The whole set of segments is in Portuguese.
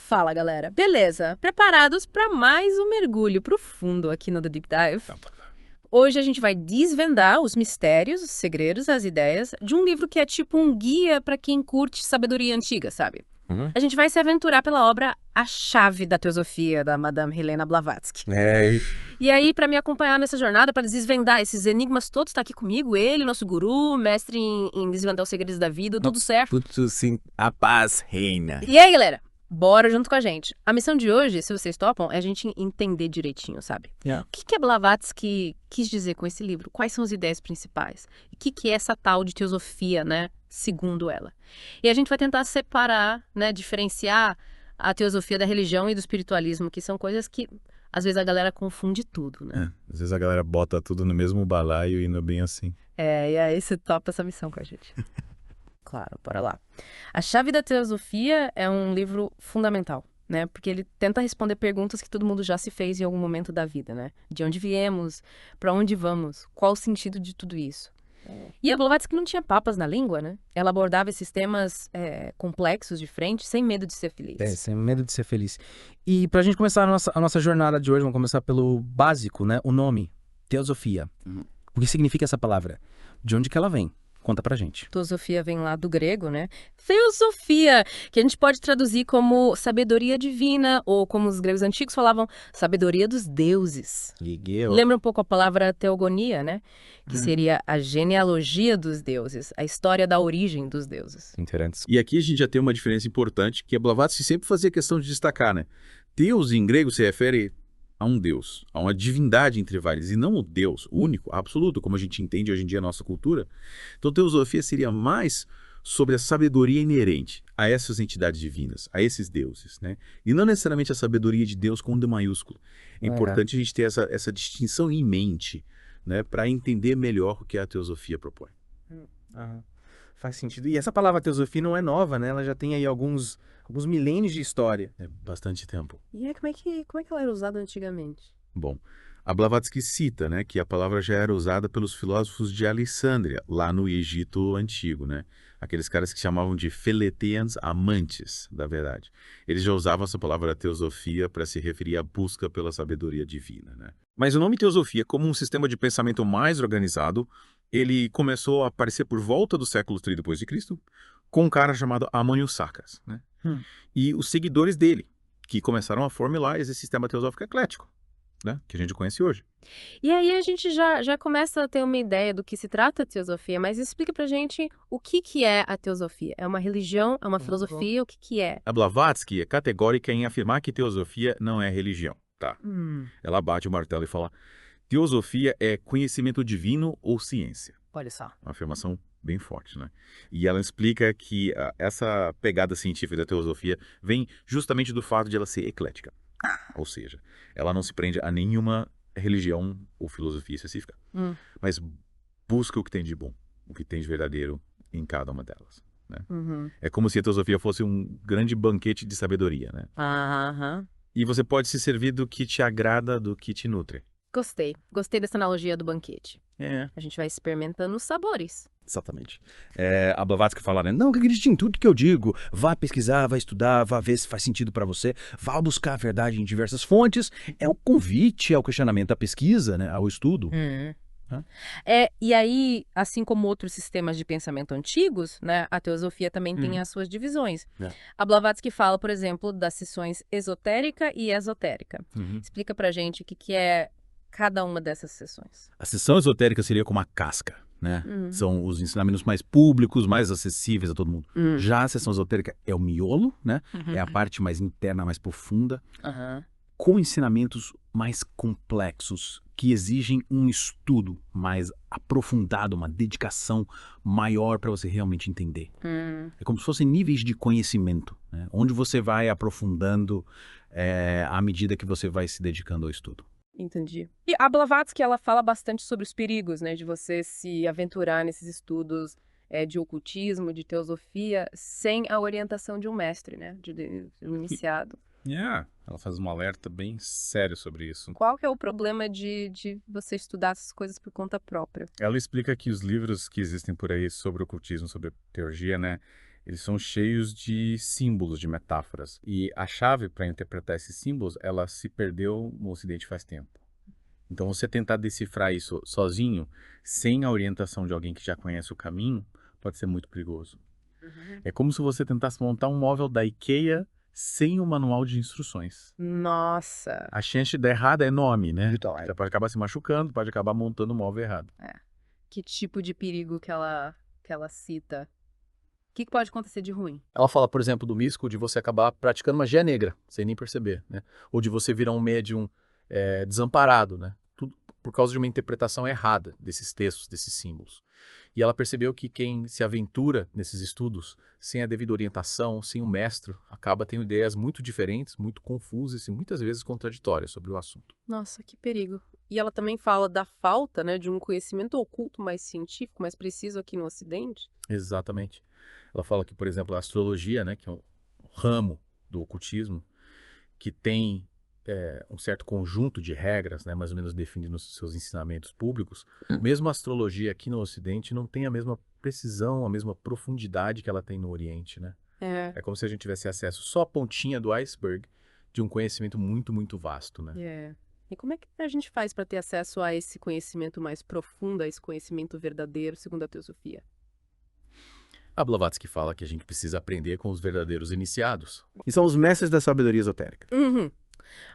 Fala, galera. Beleza, preparados para mais um mergulho profundo aqui no The Deep Dive? Hoje a gente vai desvendar os mistérios, os segredos, as ideias de um livro que é tipo um guia para quem curte sabedoria antiga, sabe? A gente vai se aventurar pela obra A Chave da Teosofia, da Madame Helena Blavatsky. E aí, para me acompanhar nessa jornada, para desvendar esses enigmas todos, tá aqui comigo ele, nosso guru, mestre em desvendar os segredos da vida, tudo certo? Tudo sim, a paz reina. E aí, galera? Bora junto com a gente. A missão de hoje, se vocês topam, é a gente entender direitinho, sabe? Yeah. O que a Blavatsky quis dizer com esse livro? Quais são as ideias principais? O que é essa tal de teosofia, né? Segundo ela. E a gente vai tentar separar, né? Diferenciar a teosofia da religião e do espiritualismo, que são coisas que, às vezes, a galera confunde tudo, né? Às vezes a galera bota tudo no mesmo balaio e não é bem assim. E aí você topa essa missão com a gente. Claro, bora lá. A Chave da Teosofia é um livro fundamental, né? Porque ele tenta responder perguntas que todo mundo já se fez em algum momento da vida, né? De onde viemos, para onde vamos, qual o sentido de tudo isso. E a Blavatsky não tinha papas na língua, né? Ela abordava esses temas complexos de frente, sem medo de ser feliz. Sem medo de ser feliz. E pra gente começar a nossa jornada de hoje, vamos começar pelo básico, né? O nome, teosofia. O que significa essa palavra? De onde que ela vem? Conta pra gente. Teosofia vem lá do grego, né? Theosofia, que a gente pode traduzir como sabedoria divina, ou como os gregos antigos falavam, sabedoria dos deuses. Lembra um pouco a palavra teogonia, né? Que seria a genealogia dos deuses, a história da origem dos deuses. Interessante. E aqui a gente já tem uma diferença importante, que a Blavatsky sempre fazia questão de destacar, né? Deus em grego se refere a um Deus, a uma divindade entre vários, e não o Deus único, absoluto, como a gente entende hoje em dia a nossa cultura. Então, teosofia seria mais sobre a sabedoria inerente a essas entidades divinas, a esses deuses, né? E não necessariamente a sabedoria de Deus com D maiúsculo. É importante a gente ter essa distinção em mente, né, para entender melhor o que a teosofia propõe. Faz sentido. E essa palavra teosofia não é nova, né? Ela já tem aí alguns milênios de história. É bastante tempo. E como é que ela era usada antigamente? Bom, a Blavatsky cita, né, que a palavra já era usada pelos filósofos de Alessandria, lá no Egito Antigo, né? Aqueles caras que chamavam de Philetians, amantes da verdade. Eles já usavam essa palavra teosofia para se referir à busca pela sabedoria divina, né? Mas o nome teosofia, como um sistema de pensamento mais organizado, ele começou a aparecer por volta do século III d.C., com um cara chamado Ammonius Saccas, né? E os seguidores dele, que começaram a formular esse sistema teosófico eclético, né, que a gente conhece hoje. E aí a gente já começa a ter uma ideia do que se trata a teosofia, mas explica pra gente o que é a teosofia. É uma religião, é uma filosofia, o que é? A Blavatsky é categórica em afirmar que teosofia não é religião, tá? Ela bate o martelo e fala, teosofia é conhecimento divino ou ciência. Olha só. Uma afirmação bem forte, né? E ela explica que essa pegada científica da teosofia vem justamente do fato de ela ser eclética. Ou seja, ela não se prende a nenhuma religião ou filosofia específica, mas busca o que tem de bom, o que tem de verdadeiro em cada uma delas, né? É como se a teosofia fosse um grande banquete de sabedoria, né? E você pode se servir do que te agrada, do que te nutre. Gostei dessa analogia do banquete. A gente vai experimentando os sabores. Exatamente. A Blavatsky fala, né? Não acredite em tudo que eu digo. Vá pesquisar, vá estudar, vá ver se faz sentido para você. Vá buscar a verdade em diversas fontes. É um convite ao questionamento, à pesquisa, né? Ao estudo. E aí, assim como outros sistemas de pensamento antigos, né, a teosofia também tem as suas divisões. A Blavatsky fala, por exemplo, das seções esotérica e esotérica. Explica pra gente o que é cada uma dessas seções. A seção esotérica seria como a casca, né? São os ensinamentos mais públicos, mais acessíveis a todo mundo. Já a seção esotérica é o miolo, né? É a parte mais interna, mais profunda, com ensinamentos mais complexos, que exigem um estudo mais aprofundado, uma dedicação maior para você realmente entender. É como se fossem níveis de conhecimento, né? Onde você vai aprofundando à medida que você vai se dedicando ao estudo. Entendi. E a Blavatsky, ela fala bastante sobre os perigos, né, de você se aventurar nesses estudos de ocultismo, de teosofia, sem a orientação de um mestre, né, de um iniciado. Ela faz um alerta bem sério sobre isso. Qual que é o problema de você estudar essas coisas por conta própria? Ela explica que os livros que existem por aí sobre ocultismo, sobre teurgia, né, Eles são cheios de símbolos, de metáforas. E a chave para interpretar esses símbolos, ela se perdeu no Ocidente faz tempo. Então, você tentar decifrar isso sozinho, sem a orientação de alguém que já conhece o caminho, pode ser muito perigoso. É como se você tentasse montar um móvel da IKEA sem o manual de instruções. Nossa. A chance de dar errado é enorme, né? Então, Você pode acabar se machucando, pode acabar montando o móvel errado. Que tipo de perigo que ela cita? O que pode acontecer de ruim? ela fala, por exemplo, do risco de você acabar praticando magia negra, sem nem perceber, né? Ou de você virar um médium desamparado, né? Tudo por causa de uma interpretação errada desses textos, desses símbolos. E ela percebeu que quem se aventura nesses estudos, sem a devida orientação, sem um mestre, acaba tendo ideias muito diferentes, muito confusas e muitas vezes contraditórias sobre o assunto. Nossa, que perigo. E ela também fala da falta, né, de um conhecimento oculto mais científico, mais preciso aqui no Ocidente. Exatamente. Ela fala que, por exemplo, a astrologia, né, que é um ramo do ocultismo, que tem um certo conjunto de regras, né, mais ou menos definido nos seus ensinamentos públicos, mesmo a astrologia aqui no Ocidente não tem a mesma precisão, a mesma profundidade que ela tem no Oriente, né? É como se a gente tivesse acesso só à pontinha do iceberg de um conhecimento muito, muito vasto, né? E como é que a gente faz para ter acesso a esse conhecimento mais profundo, a esse conhecimento verdadeiro, segundo a teosofia? A Blavatsky fala que a gente precisa aprender com os verdadeiros iniciados, que são os mestres da sabedoria esotérica.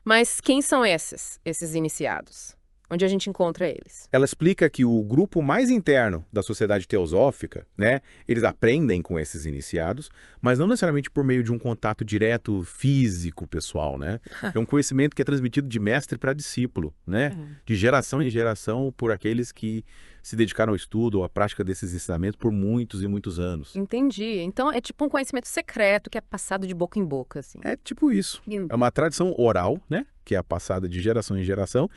Mas quem são esses iniciados? Onde a gente encontra eles? Ela explica que o grupo mais interno da sociedade teosófica, né, eles aprendem com esses iniciados, mas não necessariamente por meio de um contato direto físico, pessoal, né? É um conhecimento que é transmitido de mestre para discípulo, né? De geração em geração por aqueles que se dedicaram ao estudo ou à prática desses ensinamentos por muitos e muitos anos. Entendi. Então é tipo um conhecimento secreto que é passado de boca em boca, assim. É tipo isso. É uma tradição oral, né, que é passada de geração em geração.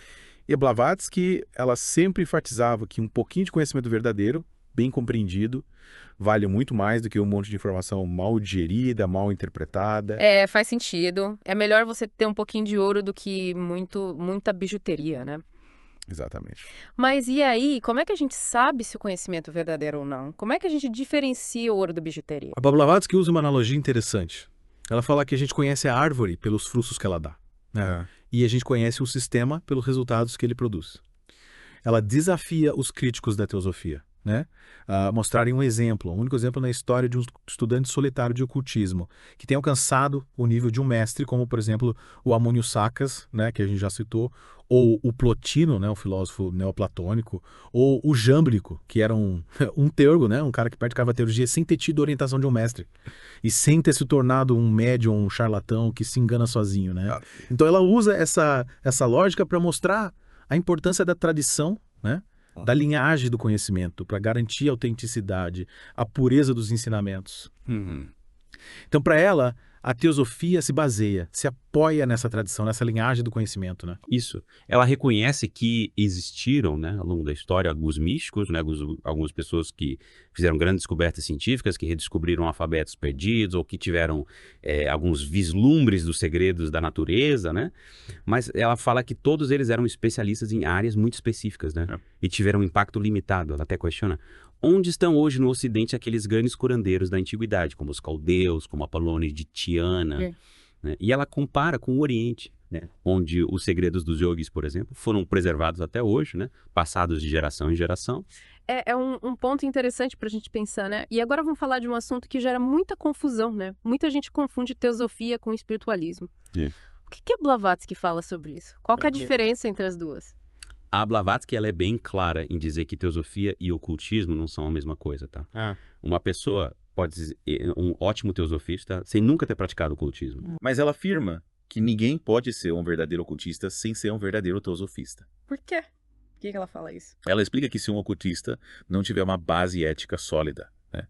E a Blavatsky, ela sempre enfatizava que um pouquinho de conhecimento verdadeiro, bem compreendido, vale muito mais do que um monte de informação mal digerida, mal interpretada. Faz sentido. É melhor você ter um pouquinho de ouro do que muita bijuteria, né? Exatamente. Mas e aí, como é que a gente sabe se o conhecimento é verdadeiro ou não? Como é que a gente diferencia o ouro da bijuteria? A Blavatsky usa uma analogia interessante. Ela fala que a gente conhece a árvore pelos frutos que ela dá, né? E a gente conhece o sistema pelos resultados que ele produz. Ela desafia os críticos da teosofia, né, a mostrarem um exemplo, um único exemplo na história de um estudante solitário de ocultismo, que tem alcançado o nível de um mestre, como, por exemplo, o Amônio Saccas, né, que a gente já citou, ou o Plotino, né, um filósofo neoplatônico, ou o Jâmblico, que era um teurgo, né, um cara que praticava teologia sem ter tido orientação de um mestre, e sem ter se tornado um médium, um charlatão que se engana sozinho, né? Então ela usa essa lógica para mostrar a importância da tradição, né, da linhagem do conhecimento, para garantir a autenticidade, a pureza dos ensinamentos. Então, para ela, a teosofia se baseia, se apoia nessa tradição, nessa linhagem do conhecimento, né? Isso. Ela reconhece que existiram, né, ao longo da história, alguns místicos, né, algumas pessoas que fizeram grandes descobertas científicas, que redescobriram alfabetos perdidos ou que tiveram alguns vislumbres dos segredos da natureza, né? Mas ela fala que todos eles eram especialistas em áreas muito específicas, né? E tiveram um impacto limitado. Ela até questiona: onde estão hoje no Ocidente aqueles grandes curandeiros da antiguidade, como os caldeus, como Apolônio de Tiana? Né? E ela compara com o Oriente, né, onde os segredos dos yogis, por exemplo, foram preservados até hoje, né, passados de geração em geração. É um ponto interessante para a gente pensar, né? E agora vamos falar de um assunto que gera muita confusão, né? Muita gente confunde teosofia com espiritualismo. O que a Blavatsky fala sobre isso? Qual que é a diferença entre as duas? A Blavatsky, ela é bem clara em dizer que teosofia e ocultismo não são a mesma coisa, tá? Uma pessoa pode ser um ótimo teosofista sem nunca ter praticado ocultismo. Mas ela afirma que ninguém pode ser um verdadeiro ocultista sem ser um verdadeiro teosofista. Por quê? Por que ela fala isso? Ela explica que se um ocultista não tiver uma base ética sólida, né,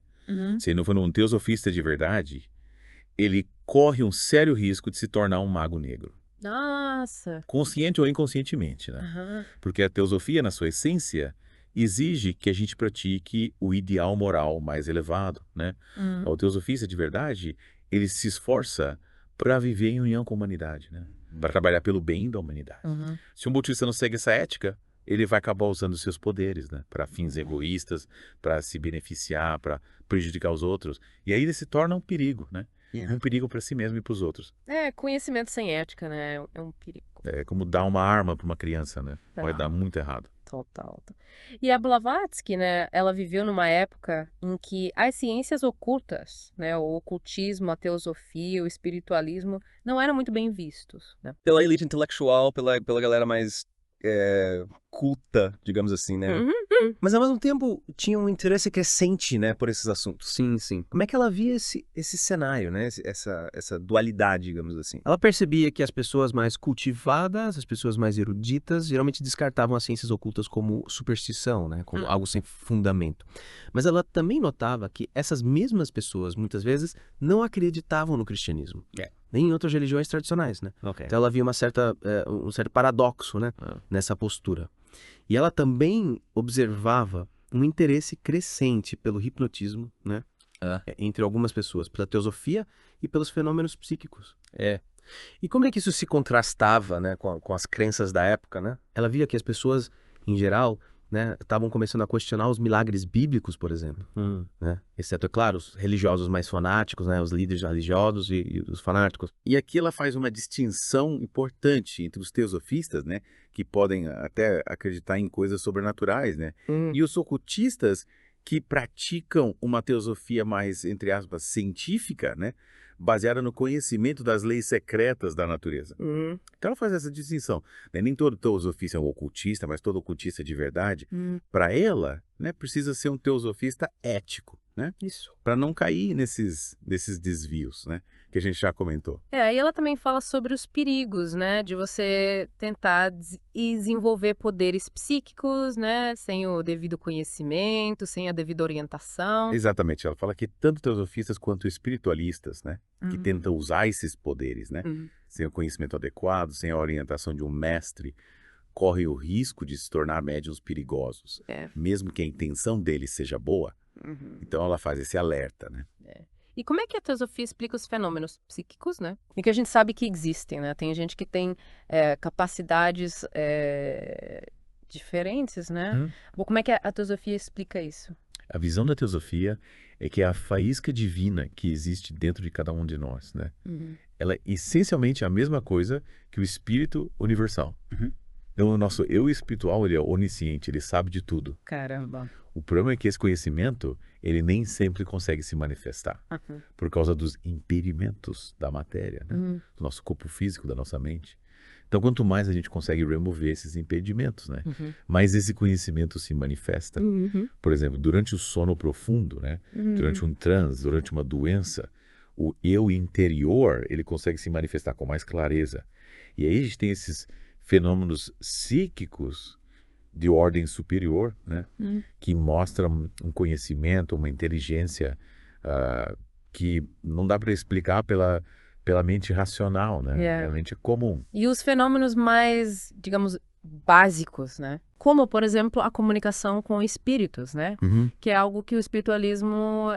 se ele não for um teosofista de verdade, ele corre um sério risco de se tornar um mago negro. Nossa! Consciente ou inconscientemente, né? Porque a teosofia, na sua essência, exige que a gente pratique o ideal moral mais elevado, né? O teosofista de verdade, ele se esforça para viver em união com a humanidade, né? Para trabalhar pelo bem da humanidade. Se um budista não segue essa ética, ele vai acabar usando seus poderes, né? Para fins egoístas, para se beneficiar, para prejudicar os outros. E aí ele se torna um perigo, né? Um perigo para si mesmo e para os outros. Conhecimento sem ética, né? É um perigo. É como dar uma arma para uma criança, né? Vai Tá. dar muito errado. Total. E a Blavatsky, né, ela viveu numa época em que as ciências ocultas, né, o ocultismo, a teosofia, o espiritualismo, não eram muito bem vistos, né? Pela elite intelectual, pela galera mais culta, digamos assim, né? Mas ao mesmo tempo tinha um interesse crescente, né, por esses assuntos. Sim, sim. Como é que ela via esse cenário, né? Essa dualidade, digamos assim. Ela percebia que as pessoas mais cultivadas, as pessoas mais eruditas, geralmente descartavam as ciências ocultas como superstição, né? Como algo sem fundamento. Mas ela também notava que essas mesmas pessoas, muitas vezes, não acreditavam no cristianismo. Nem em outras religiões tradicionais, né? Então ela via um certo paradoxo, né? Nessa postura. E ela também observava um interesse crescente pelo hipnotismo, né? Entre algumas pessoas, pela teosofia e pelos fenômenos psíquicos. E como é que isso se contrastava, né, com as crenças da época, né? Ela via que as pessoas, em geral, né, estavam começando a questionar os milagres bíblicos, por exemplo. Né? Exceto, é claro, os religiosos mais fanáticos, né, os líderes religiosos e os fanáticos. E aqui ela faz uma distinção importante entre os teosofistas, né, que podem até acreditar em coisas sobrenaturais, né, e os ocultistas que praticam uma teosofia mais, entre aspas, científica, né, baseada no conhecimento das leis secretas da natureza. Então ela faz essa distinção. Né? Nem todo teosofista é um ocultista, mas todo ocultista de verdade, para ela, né, precisa ser um teosofista ético, né? Isso. Para não cair nesses desvios, né, que a gente já comentou. E ela também fala sobre os perigos, né, de você tentar desenvolver poderes psíquicos, né, sem o devido conhecimento, sem a devida orientação. Exatamente, ela fala que tanto teosofistas quanto espiritualistas, né, que tentam usar esses poderes, né, sem o conhecimento adequado, sem a orientação de um mestre, correm o risco de se tornar médiuns perigosos, mesmo que a intenção deles seja boa. Então ela faz esse alerta, né? E como é que a teosofia explica os fenômenos psíquicos, né? E que a gente sabe que existem, né? Tem gente que tem capacidades diferentes, né? Bom, como é que a teosofia explica isso? A visão da teosofia é que a faísca divina que existe dentro de cada um de nós, né? Ela é essencialmente a mesma coisa que o espírito universal. Então o nosso eu espiritual, ele é onisciente, ele sabe de tudo. Caramba. O problema é que esse conhecimento, ele nem sempre consegue se manifestar por causa dos impedimentos da matéria, né? Do nosso corpo físico, da nossa mente. Então, quanto mais a gente consegue remover esses impedimentos, né? Mais esse conhecimento se manifesta. Por exemplo, durante o sono profundo, né? Durante um transe, durante uma doença, o eu interior, ele consegue se manifestar com mais clareza. E aí a gente tem esses fenômenos psíquicos de ordem superior, né? Que mostram um conhecimento, uma inteligência que não dá para explicar pela mente racional, né? A mente comum. E os fenômenos mais, digamos, básicos, né? Como, por exemplo, a comunicação com espíritos, né? Que é algo que o espiritualismo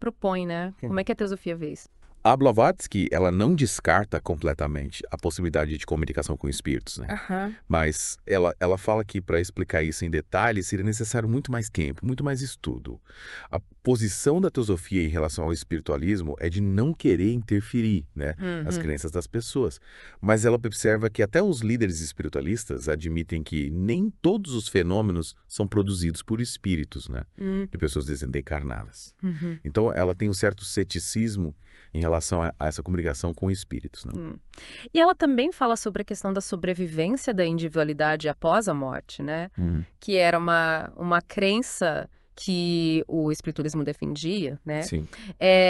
propõe, né? Como é que a teosofia vê isso? A Blavatsky, ela não descarta completamente a possibilidade de comunicação com espíritos, né? Mas ela fala que para explicar isso em detalhes seria necessário muito mais tempo, muito mais estudo. A posição da teosofia em relação ao espiritualismo é de não querer interferir, né, nas crenças das pessoas. Mas ela observa que até os líderes espiritualistas admitem que nem todos os fenômenos são produzidos por espíritos, né, de pessoas desencarnadas. Então ela tem um certo ceticismo em relação a essa comunicação com espíritos. Né? E ela também fala sobre a questão da sobrevivência da individualidade após a morte, né? Que era uma crença que o espiritualismo defendia, né? Sim.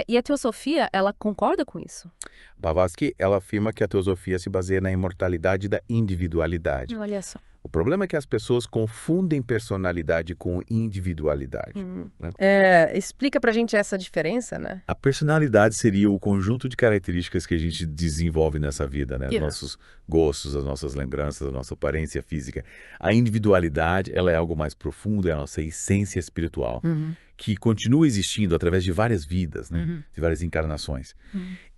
E a teosofia, ela concorda com isso? Blavatsky, ela afirma que a teosofia se baseia na imortalidade da individualidade. Olha só. O problema é que as pessoas confundem personalidade com individualidade. Né? Explica pra gente essa diferença, né? A personalidade seria o conjunto de características que a gente desenvolve nessa vida, né? Nossos gostos, as nossas lembranças, a nossa aparência física. A individualidade, ela é algo mais profundo, é a nossa essência espiritual, que continua existindo através de várias vidas, né? De várias encarnações.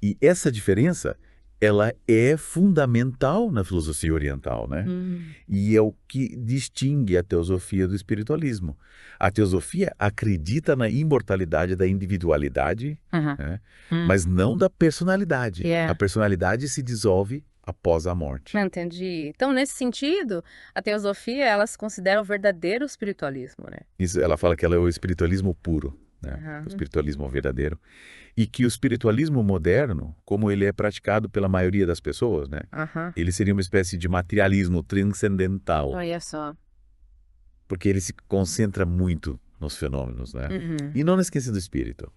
E essa diferença ela é fundamental na filosofia oriental, né? E é o que distingue a teosofia do espiritualismo. A teosofia acredita na imortalidade da individualidade, né? Mas não da personalidade. Yeah. A personalidade se dissolve após a morte. Entendi. Então, nesse sentido, a teosofia, ela se considera o verdadeiro espiritualismo, né? Isso, ela fala que ela é o espiritualismo puro, né? O espiritualismo verdadeiro. E que o espiritualismo moderno, como ele é praticado pela maioria das pessoas, né? Ele seria uma espécie de materialismo transcendental. Olha só. Porque ele se concentra muito nos fenômenos, né? E não esqueça do espírito.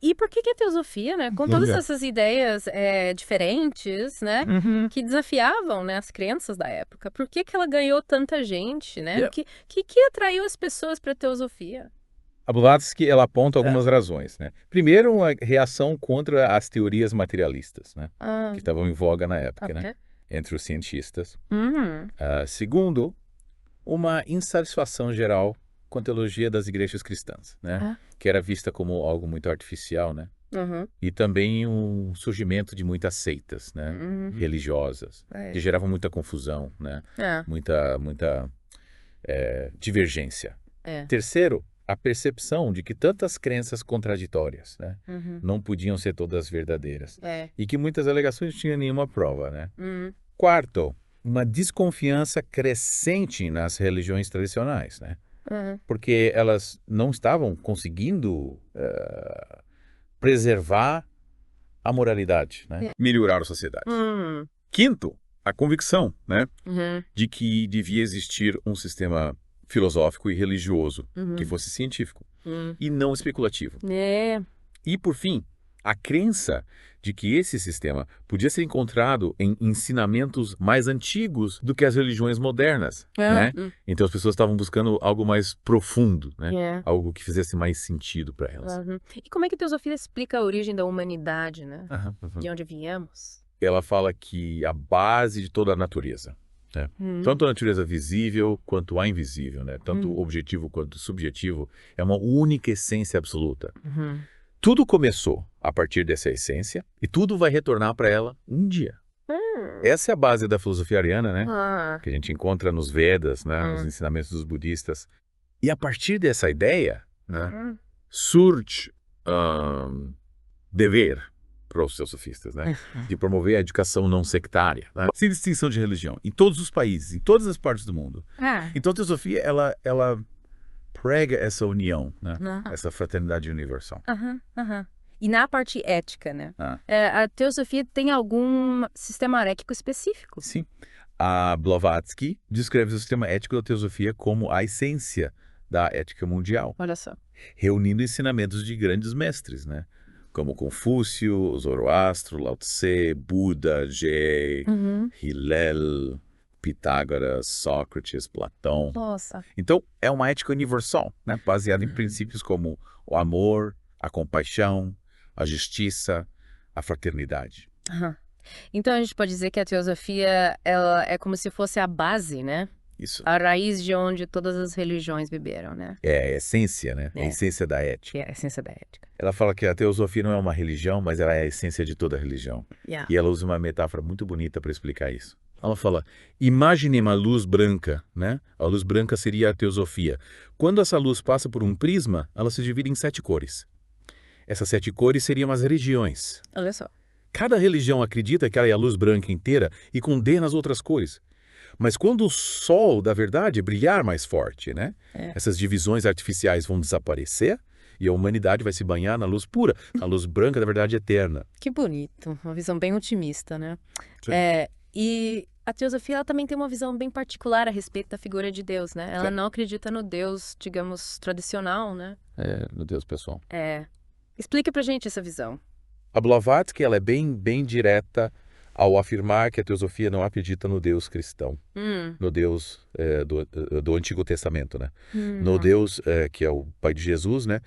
E por que a teosofia, né? Com todas essas ideias diferentes, né? Que desafiavam, né, as crenças da época. Por que ela ganhou tanta gente, né? O que atraiu as pessoas para a teosofia? A Blavatsky, ela aponta algumas razões, né? Primeiro, uma reação contra as teorias materialistas, né? Que estavam em voga na época, né? Entre os cientistas. Segundo, uma insatisfação geral com a teologia das igrejas cristãs, né? Que era vista como algo muito artificial, né? E também um surgimento de muitas seitas, né? Religiosas, que geravam muita confusão, né? Muita divergência. Terceiro, a percepção de que tantas crenças contraditórias, né? Não podiam ser todas verdadeiras. E que muitas alegações não tinham nenhuma prova, né? Quarto, uma desconfiança crescente nas religiões tradicionais, né? Porque elas não estavam conseguindo preservar a moralidade, né? Melhorar a sociedade. Quinto, a convicção, né? De que devia existir um sistema filosófico e religioso que fosse científico e não especulativo. E, por fim, a crença de que esse sistema podia ser encontrado em ensinamentos mais antigos do que as religiões modernas, né? Então as pessoas estavam buscando algo mais profundo, né? Algo que fizesse mais sentido para elas. E como é que a teosofia explica a origem da humanidade, né? De onde viemos? Ela fala que a base de toda a natureza, né? Tanto a natureza visível quanto a invisível, né? Tanto o objetivo quanto o subjetivo, é uma única essência absoluta. Tudo começou a partir dessa essência e tudo vai retornar para ela um dia. Essa é a base da filosofia ariana, né? Que a gente encontra nos Vedas, né? Nos ensinamentos dos budistas. E a partir dessa ideia, né? Surge dever para os teosofistas, né? De promover a educação não sectária, né? Sem distinção de religião, em todos os países, em todas as partes do mundo. Então a teosofia, ela prega essa união, né? Essa fraternidade universal. E na parte ética, né? A teosofia tem algum sistema ético específico? Sim. A Blavatsky descreve o sistema ético da teosofia como a essência da ética mundial. Olha só. Reunindo ensinamentos de grandes mestres, né? Como Confúcio, Zoroastro, Lao Tse, Buda, Jay, Hillel, Pitágoras, Sócrates, Platão. Nossa. Então, é uma ética universal, né? Baseada em princípios como o amor, a compaixão, a justiça, a fraternidade. Então, a gente pode dizer que a teosofia, ela é como se fosse a base, né? Isso. A raiz de onde todas as religiões beberam, né? É a essência, né? A essência da ética. É a essência da ética. Ela fala que a teosofia não é uma religião, mas ela é a essência de toda religião. E ela usa uma metáfora muito bonita para explicar isso. Ela fala, imagine uma luz branca, né? A luz branca seria a teosofia. Quando essa luz passa por um prisma, ela se divide em 7 cores. Essas 7 cores seriam as religiões. Olha só. Cada religião acredita que ela é a luz branca inteira e condena as outras cores. Mas quando o sol da verdade brilhar mais forte, né? Essas divisões artificiais vão desaparecer e a humanidade vai se banhar na luz pura, a luz branca da verdade eterna. Que bonito. Uma visão bem otimista, né? Sim. E a teosofia, ela também tem uma visão bem particular a respeito da figura de Deus, né? Ela não acredita no Deus, digamos, tradicional, né? No Deus pessoal. Explica pra gente essa visão. A Blavatsky, ela é bem direta ao afirmar que a teosofia não acredita no Deus cristão, no Deus do Antigo Testamento, né? No Deus que é o pai de Jesus, né?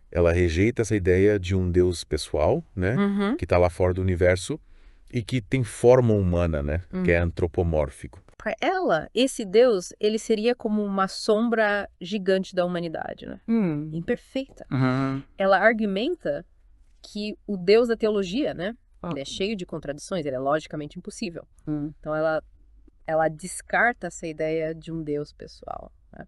Ela rejeita essa ideia de um Deus pessoal, né? Que está lá fora do universo e que tem forma humana, né? Que é antropomórfico. Para ela, esse Deus, ele seria como uma sombra gigante da humanidade, né? Imperfeita. Ela argumenta que o Deus da teologia, né? Ele é cheio de contradições, ele é logicamente impossível. Então ela descarta essa ideia de um Deus pessoal, né?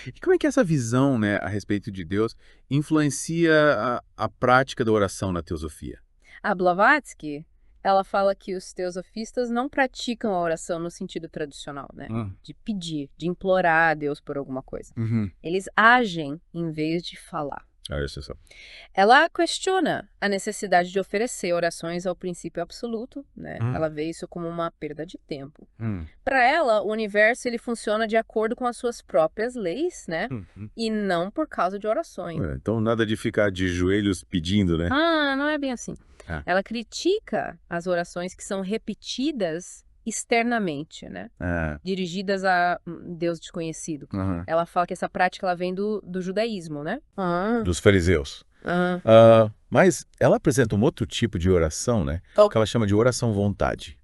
E como é que essa visão, né, a respeito de Deus influencia a prática da oração na teosofia? A Blavatsky, ela fala que os teosofistas não praticam a oração no sentido tradicional, né? De pedir, de implorar a Deus por alguma coisa. Eles agem em vez de falar. Isso só. Ela questiona a necessidade de oferecer orações ao princípio absoluto, né? Ela vê isso como uma perda de tempo. Para ela, o universo ele funciona de acordo com as suas próprias leis, né? E não por causa de orações. Então nada de ficar de joelhos pedindo, né? Não é bem assim. Ela critica as orações que são repetidas externamente, né? Dirigidas a Deus desconhecido. Ela fala que essa prática ela vem do judaísmo, né? Dos fariseus. Mas ela apresenta um outro tipo de oração, né? Que ela chama de oração-vontade.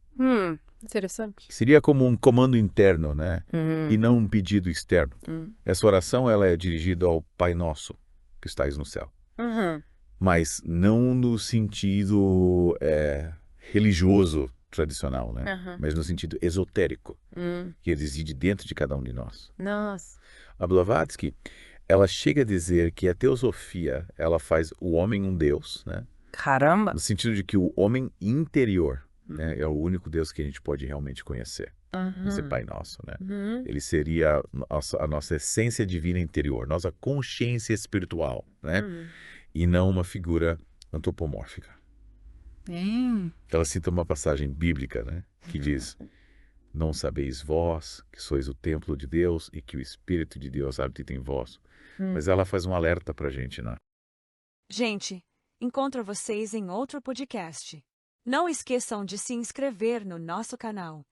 Interessante. Que seria como um comando interno, né? E não um pedido externo. Essa oração ela é dirigida ao Pai Nosso, que estais no céu. Mas não no sentido religioso tradicional, né? Mas no sentido esotérico, que reside dentro de cada um de nós. Nossa. A Blavatsky, ela chega a dizer que a teosofia, ela faz o homem um Deus, né? Caramba! No sentido de que o homem interior, né, é o único Deus que a gente pode realmente conhecer. Esse Pai Nosso, né? Ele seria a nossa essência divina interior, nossa consciência espiritual, né? E não uma figura antropomórfica. Ela cita uma passagem bíblica, né, que diz: não sabeis vós que sois o templo de Deus e que o Espírito de Deus habita em vós. Mas ela faz um alerta pra gente, né? Gente, encontro vocês em outro podcast. Não esqueçam de se inscrever no nosso canal.